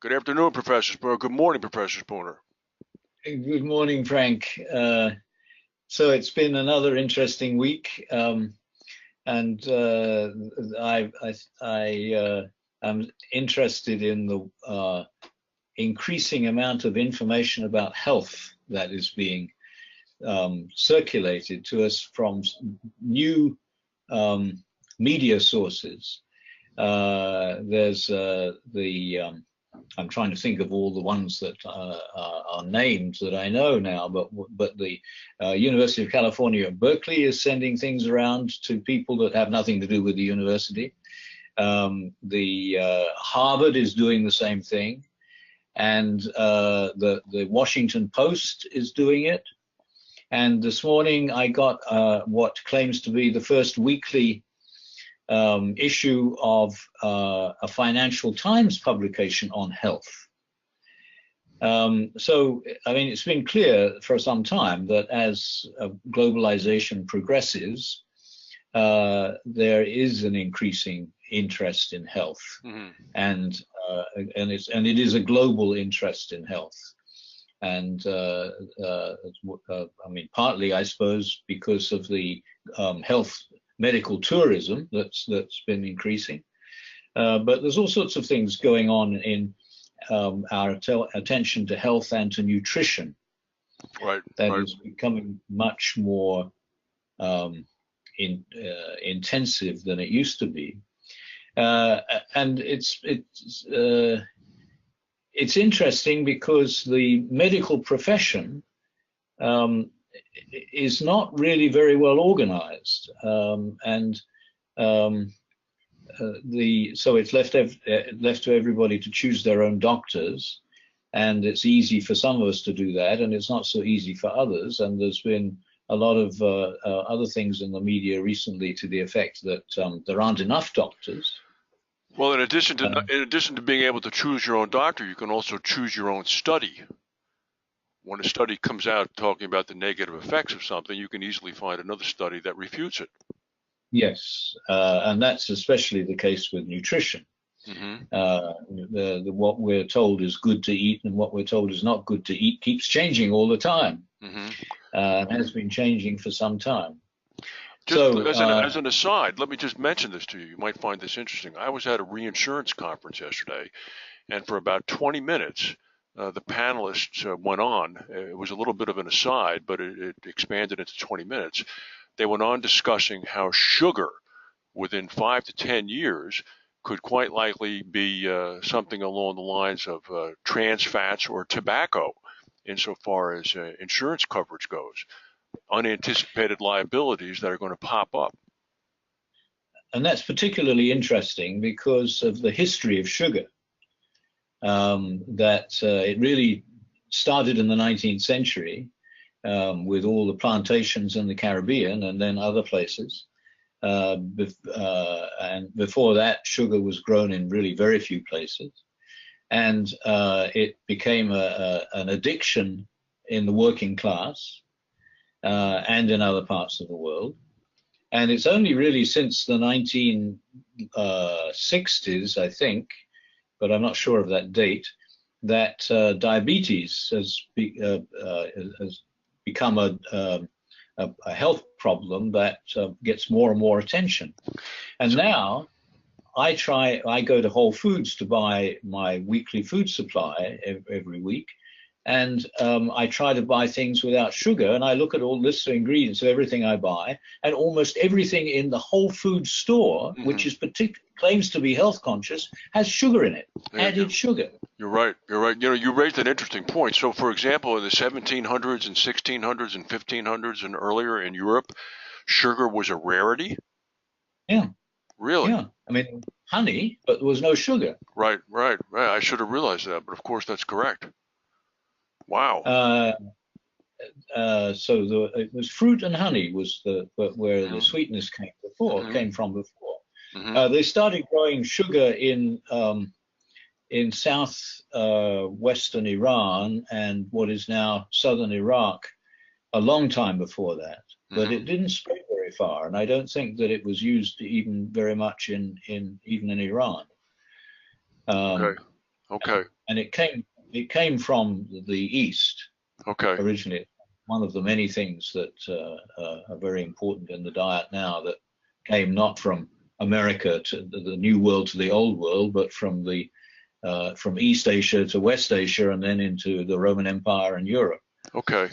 Good afternoon, Professor Spooner. Good morning, Professor Spooner. Good morning, Frank. So it's been another interesting week, and I am interested in the increasing amount of information about health that is being circulated to us from new media sources. There's I'm trying to think of all the ones that are named that I know now, but the University of California at Berkeley is sending things around to people that have nothing to do with the university. The Harvard is doing the same thing, and the Washington Post is doing it. And this morning I got what claims to be the first weekly issue of a Financial Times publication on health. So, I mean, it's been clear for some time that as globalization progresses, there is an increasing interest in health, and it is a global interest in health. And I mean, partly, I suppose, because of the health medical tourism that's been increasing, but there's all sorts of things going on in our attention to health and to nutrition. Right. That is becoming much more intensive than it used to be, and it's interesting because the medical profession is not really very well organized, so it's left to everybody to choose their own doctors, and it's easy for some of us to do that, and it's not so easy for others. And there's been a lot of other things in the media recently to the effect that there aren't enough doctors. Well, in addition to being able to choose your own doctor, you can also choose your own study. When a study comes out talking about the negative effects of something, you can easily find another study that refutes it. Yes, and that's especially the case with nutrition. What we're told is good to eat and what we're told is not good to eat keeps changing all the time, and has been changing for some time. As an aside, let me just mention this to you. You might find this interesting. I was at a reinsurance conference yesterday, and for about 20 minutes, the panelists went on. It was a little bit of an aside, but it expanded into 20 minutes. They went on discussing how sugar, within 5 to 10 years, could quite likely be something along the lines of trans fats or tobacco, insofar as insurance coverage goes. Unanticipated liabilities that are going to pop up. And that's particularly interesting because of the history of sugar. It really started in the 19th century with all the plantations in the Caribbean and then other places. And before that, sugar was grown in really very few places. And it became an addiction in the working class and in other parts of the world. And it's only really since the 1960s, I think, but I'm not sure of that date, that diabetes has become a health problem that gets more and more attention. And now I go to Whole Foods to buy my weekly food supply every week. And I try to buy things without sugar, and I look at all lists of ingredients of everything I buy, and almost everything in the Whole Foods store, which is claims to be health conscious, has sugar in it, added sugar. You're right. You're right. You know, you raised an interesting point. So, for example, in the 1700s and 1600s and 1500s and earlier in Europe, sugar was a rarity. Yeah. Really? Yeah. I mean, honey, but there was no sugar. Right. I should have realized that, but of course that's correct. Wow. So it was fruit and honey was where the sweetness came from before. They started growing sugar in southwestern Iran and what is now southern Iraq a long time before that, but it didn't spread very far, and I don't think that it was used even very much even in Iran. Okay. and it came from the East. Okay. Originally. One of the many things that are very important in the diet now that came not from America to the New World to the Old World, but from East Asia to West Asia, and then into the Roman Empire and Europe. Okay.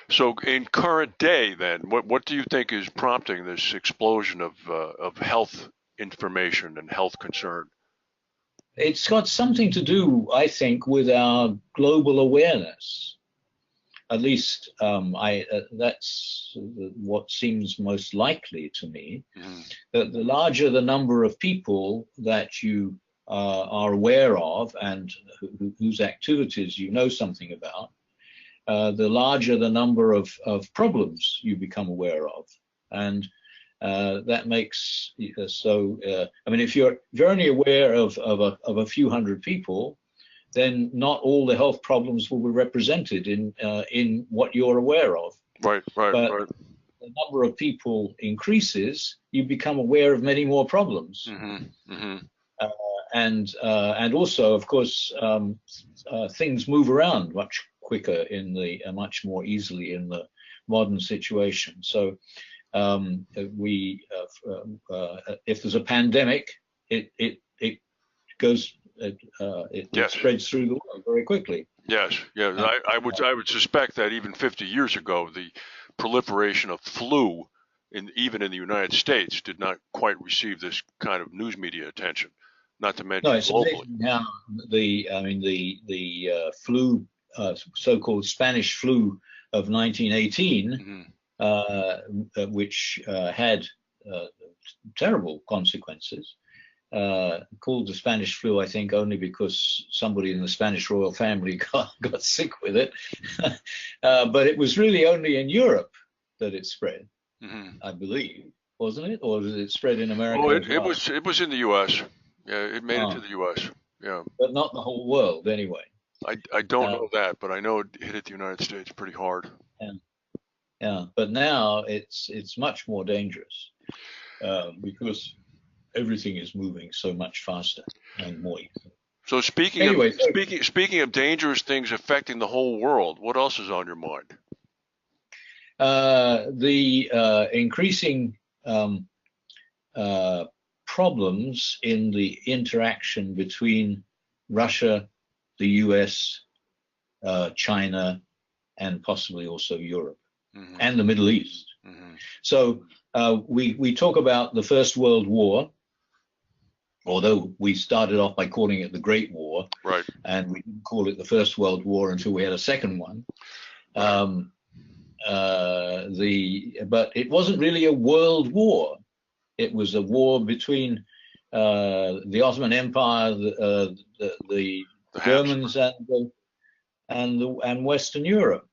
So in current day, then, what do you think is prompting this explosion of health information and health concern? It's got something to do, I think, with our global awareness. At least that's what seems most likely to me. Mm-hmm. That the larger the number of people that you are aware of and whose activities you know something about, the larger the number of problems you become aware of. And that makes I mean, if you're only aware of a few hundred people, then not all the health problems will be represented in what you're aware of. Right. But the number of people increases, you become aware of many more problems. Mm-hmm. Mm-hmm. And also, of course, things move around much quicker much more easily in the modern situation. So if there's a pandemic, it goes. It spreads through the world very quickly. Yes, yeah. I would suspect that even 50 years ago, the proliferation of flu, even in the United States, did not quite receive this kind of news media attention. Not to mention it's globally. Now the flu, so-called Spanish flu of 1918, mm-hmm. Which had terrible consequences. Called the Spanish flu, I think, only because somebody in the Spanish royal family got sick with it. But it was really only in Europe that it spread, mm-hmm. I believe, wasn't it? Or did it spread in America? Oh, it was in the U.S. Yeah, it made it to the U.S. Yeah, but not the whole world, anyway. I don't know that, but I know it hit the United States pretty hard. Yeah. But now it's much more dangerous because everything is moving so much faster and more easily. So speaking of dangerous things affecting the whole world, what else is on your mind? The increasing problems in the interaction between Russia, the US, China, and possibly also Europe, mm-hmm. and the Middle East. Mm-hmm. So we talk about the First World War, although we started off by calling it the Great War, right? And we didn't call it the First World War until we had a second one. Right. But it wasn't really a world war. It was a war between the Ottoman Empire, the Germans, and Western Europe.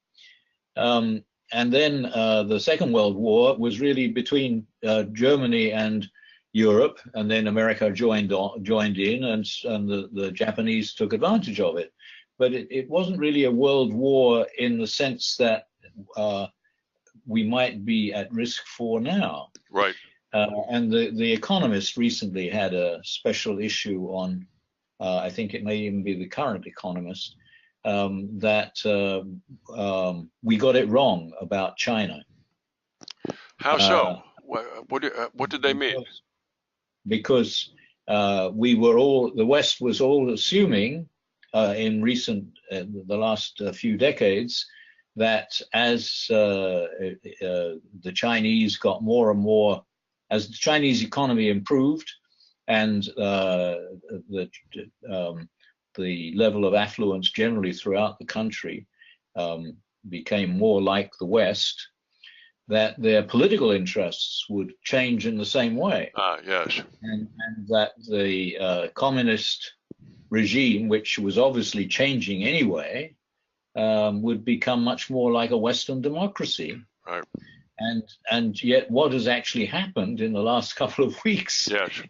And then the Second World War was really between Germany and Europe, and then America joined in, and the Japanese took advantage of it. But it wasn't really a world war in the sense that we might be at risk for now. Right. And the Economist recently had a special issue on, I think it may even be the current Economist, that we got it wrong about China. How so? What did they mean? Because the West was all assuming in the last few decades, that as the Chinese got more and more, as the Chinese economy improved and the level of affluence generally throughout the country became more like the West, that their political interests would change in the same way. Yes. And that the communist regime, which was obviously changing anyway, would become much more like a Western democracy. Right. And yet what has actually happened in the last couple of weeks, yes.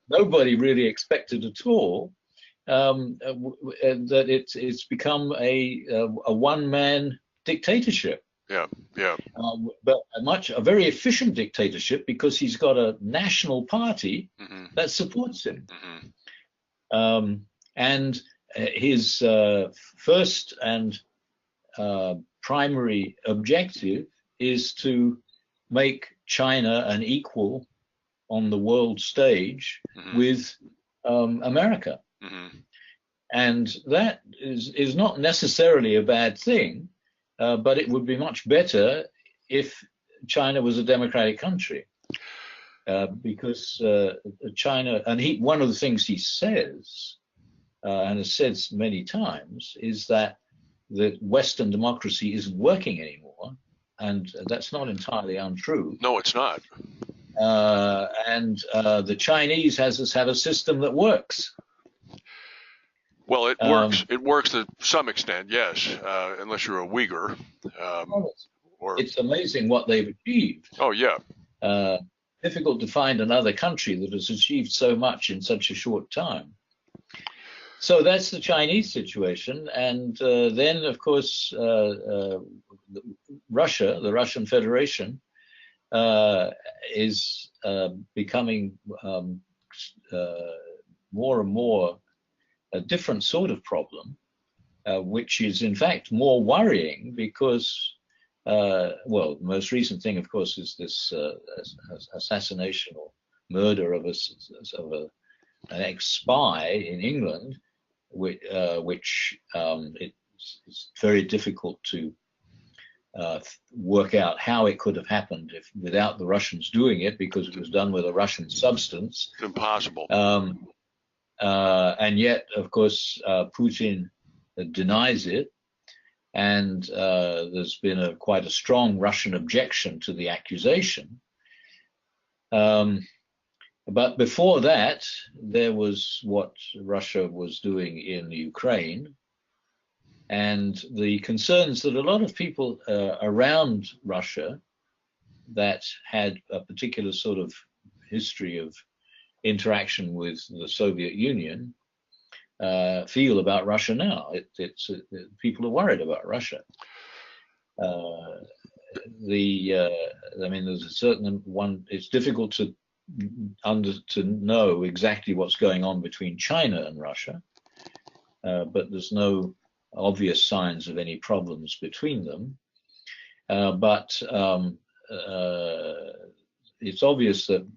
Nobody really expected at all, that it's become a one-man dictatorship. Yeah. But a very efficient dictatorship, because he's got a national party, mm-hmm. that supports him. Mm-hmm. And his first and primary objective is to make China an equal on the world stage with America. And that is not necessarily a bad thing, but it would be much better if China was a democratic country. Because China, and one of the things he says, and has said many times, is that the Western democracy isn't working anymore, and that's not entirely untrue. No, it's not. And the Chinese have a system that works. Well, it works. It works to some extent, yes, unless you're a Uyghur. It's amazing what they've achieved. Oh, yeah. Difficult to find another country that has achieved so much in such a short time. So that's the Chinese situation. And then, of course, Russia, the Russian Federation, is becoming more and more a different sort of problem, which is in fact more worrying because, well, the most recent thing, of course, is this assassination or murder of an ex-spy in England, which it's very difficult to work out how it could have happened without the Russians doing it, because it was done with a Russian substance. It's impossible. And yet, of course, Putin denies it, and there's been quite a strong Russian objection to the accusation. But before that, there was what Russia was doing in Ukraine, and the concerns that a lot of people around Russia that had a particular sort of history of interaction with the Soviet Union feel about Russia now. People are worried about Russia. I mean, there's a certain one. It's difficult to know exactly what's going on between China and Russia, but there's no obvious signs of any problems between them. But it's obvious that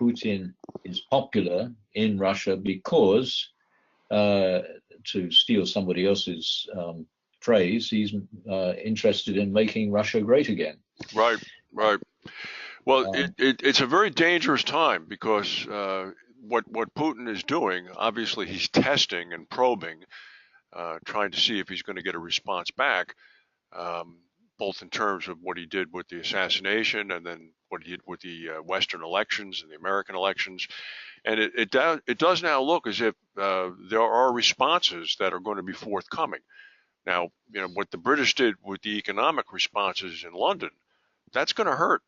Putin is popular in Russia because, to steal somebody else's phrase, he's interested in making Russia great again. Right, right. Well, it's a very dangerous time because what Putin is doing, obviously he's testing and probing, trying to see if he's going to get a response back, both in terms of what he did with the assassination and then what he did with the Western elections and the American elections. And it does now look as if there are responses that are going to be forthcoming. Now, you know, what the British did with the economic responses in London, that's going to hurt.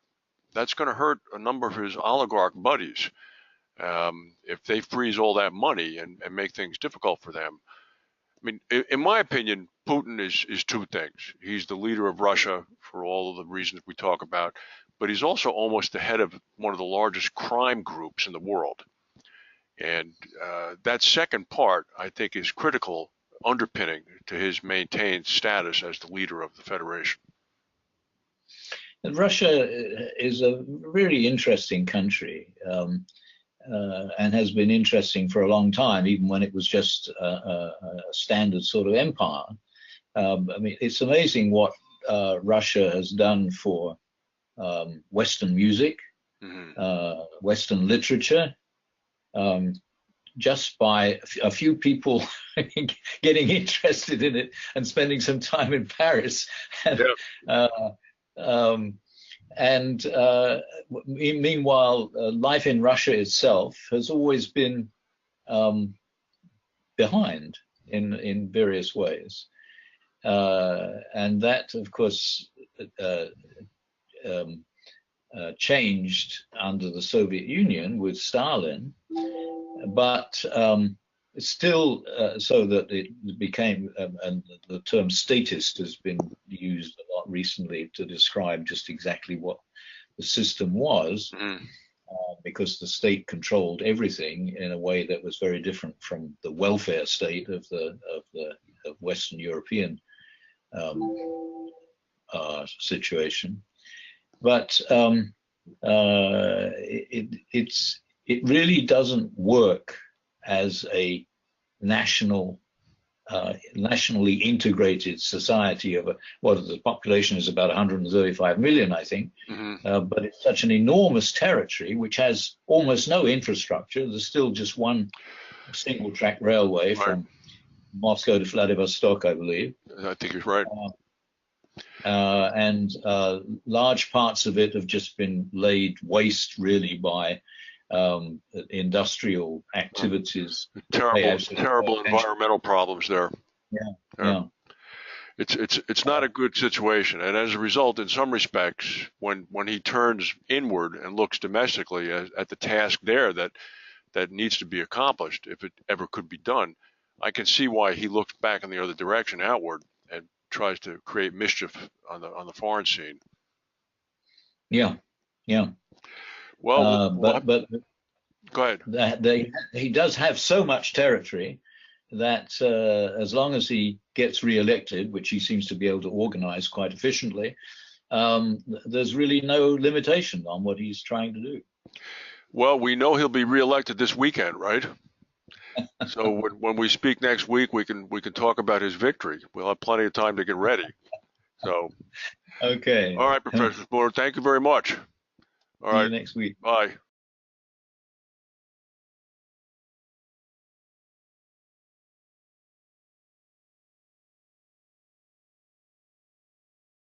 That's going to hurt a number of his oligarch buddies if they freeze all that money and make things difficult for them. I mean, in my opinion, Putin is two things. He's the leader of Russia for all of the reasons we talk about, but he's also almost the head of one of the largest crime groups in the world. And that second part, I think, is critical underpinning to his maintained status as the leader of the Federation. And Russia is a really interesting country. And has been interesting for a long time, even when it was just a standard sort of empire. I mean, it's amazing what Russia has done for Western music, Western literature, just by a few people getting interested in it and spending some time in Paris. And meanwhile, life in Russia itself has always been behind in various ways. And that, of course, changed under the Soviet Union with Stalin, but still so that it became, and the term statist has been used a lot recently to describe just exactly what the system was. because the state controlled everything in a way that was very different from the welfare state of Western European situation. But it really doesn't work as a nationally integrated society of the population is about 135 million, I think. But it's such an enormous territory which has almost no infrastructure. There's still just one single track railway from Moscow to Vladivostok, I believe. I think you're right. And large parts of it have just been laid waste, really, by industrial activities. Terrible environmental problems there. Yeah. It's not a good situation, and as a result, in some respects, when he turns inward and looks domestically at the task there that needs to be accomplished, if it ever could be done, I can see why he looks back in the other direction, outward, and tries to create mischief on the foreign scene. Yeah. Well, but go ahead. He does have so much territory that as long as he gets re-elected, which he seems to be able to organize quite efficiently, there's really no limitation on what he's trying to do. Well, we know he'll be re-elected this weekend, right? So when we speak next week, we can talk about his victory. We'll have plenty of time to get ready. So, okay. All right, Professor Spooner, thank you very much. All right. See you next week. Bye.